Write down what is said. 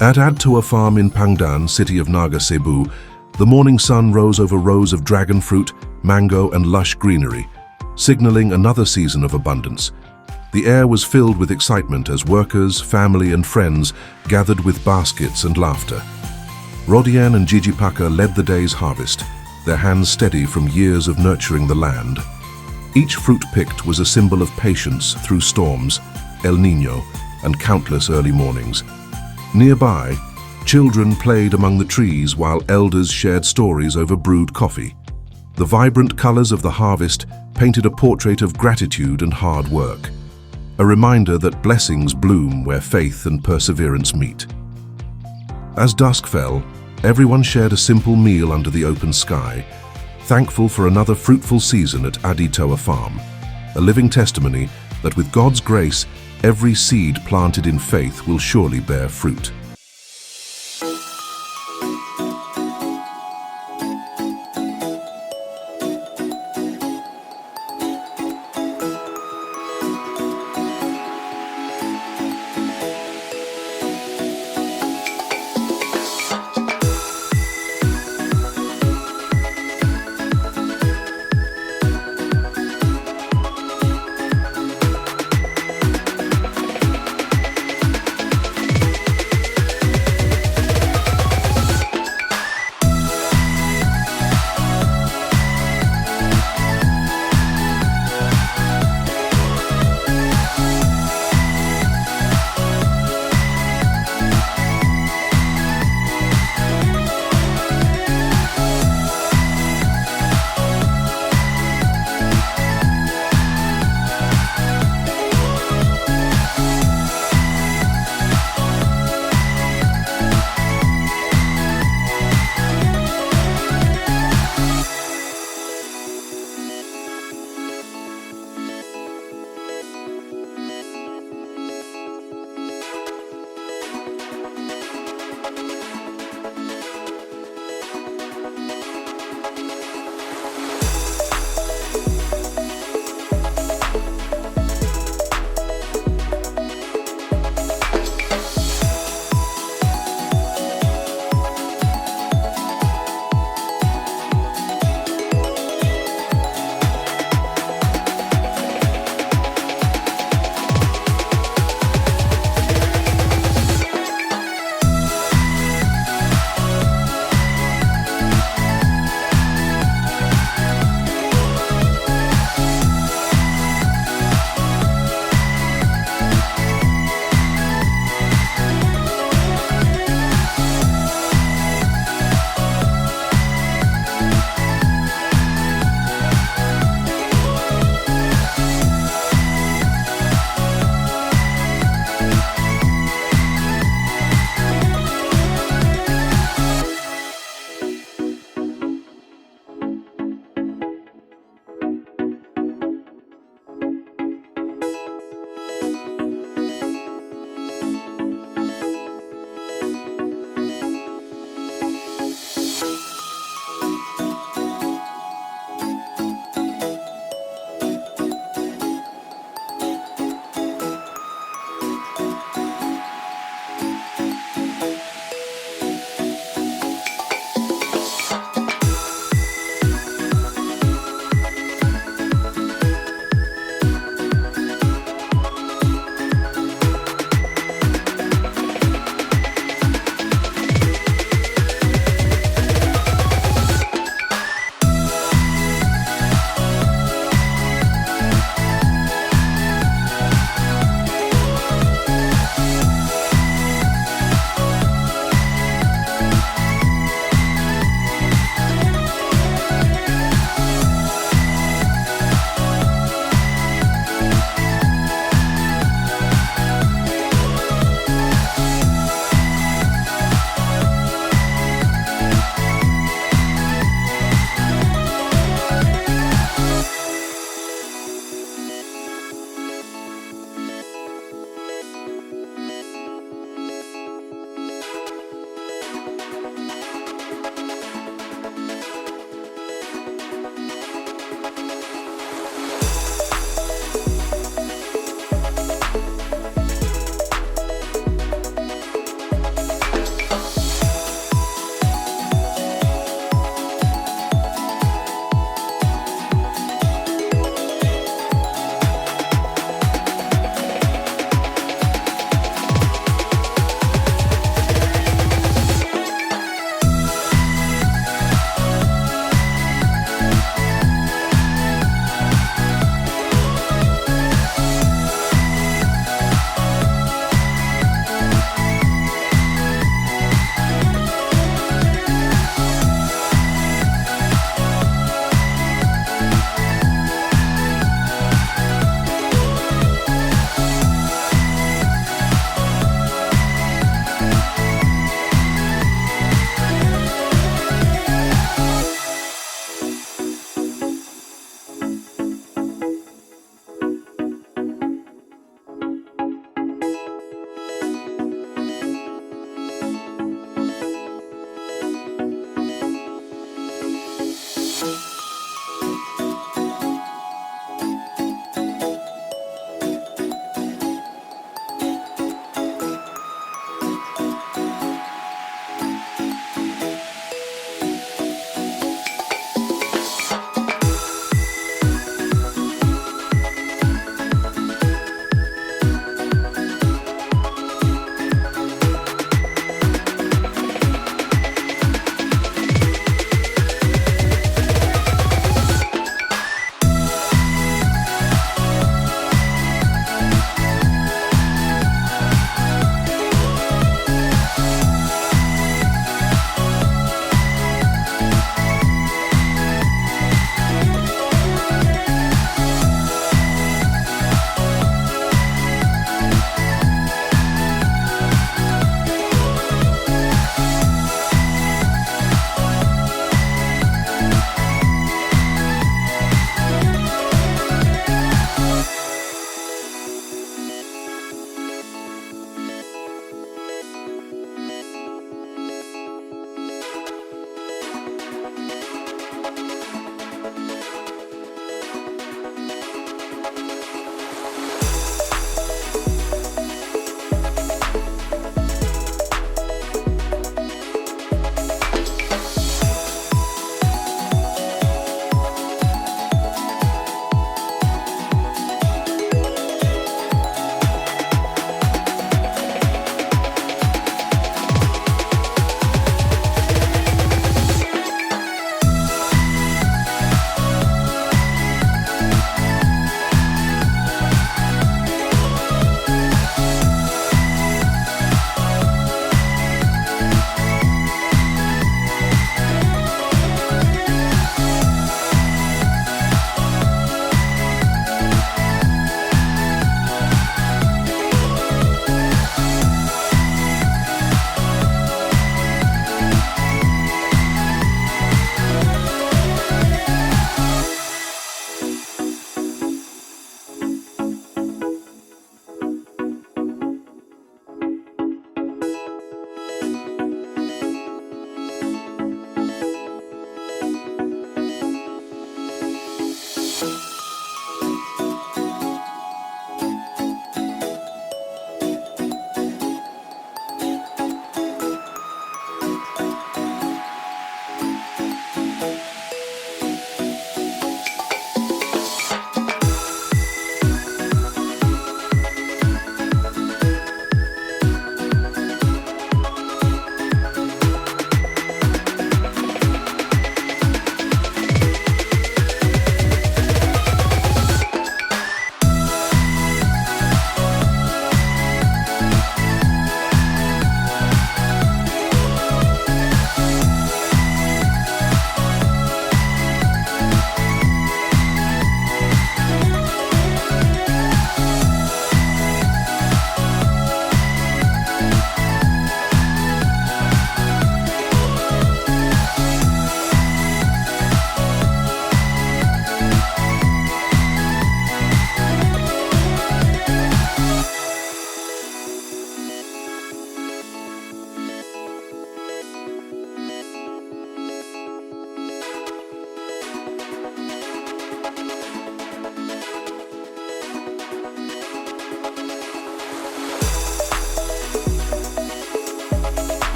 At ADTOA Farm in Pangdan, city of Naga, Cebu, the morning sun rose over rows of dragon fruit, mango and lush greenery, signaling another season of abundance. The air was filled with excitement as workers, family and friends gathered with baskets and laughter. Rodien and Jiji Paca led the day's harvest, their hands steady from years of nurturing the land. Each fruit picked was a symbol of patience through storms, El Niño, and countless early mornings. Nearby, children played among the trees while elders shared stories over brewed coffee. The vibrant colors of the harvest painted a portrait of gratitude and hard work, a reminder that blessings bloom where faith and perseverance meet. As dusk fell, everyone shared a simple meal under the open sky, thankful for another fruitful season at ADTOA Farm, a living testimony that with God's grace, every seed planted in faith will surely bear fruit.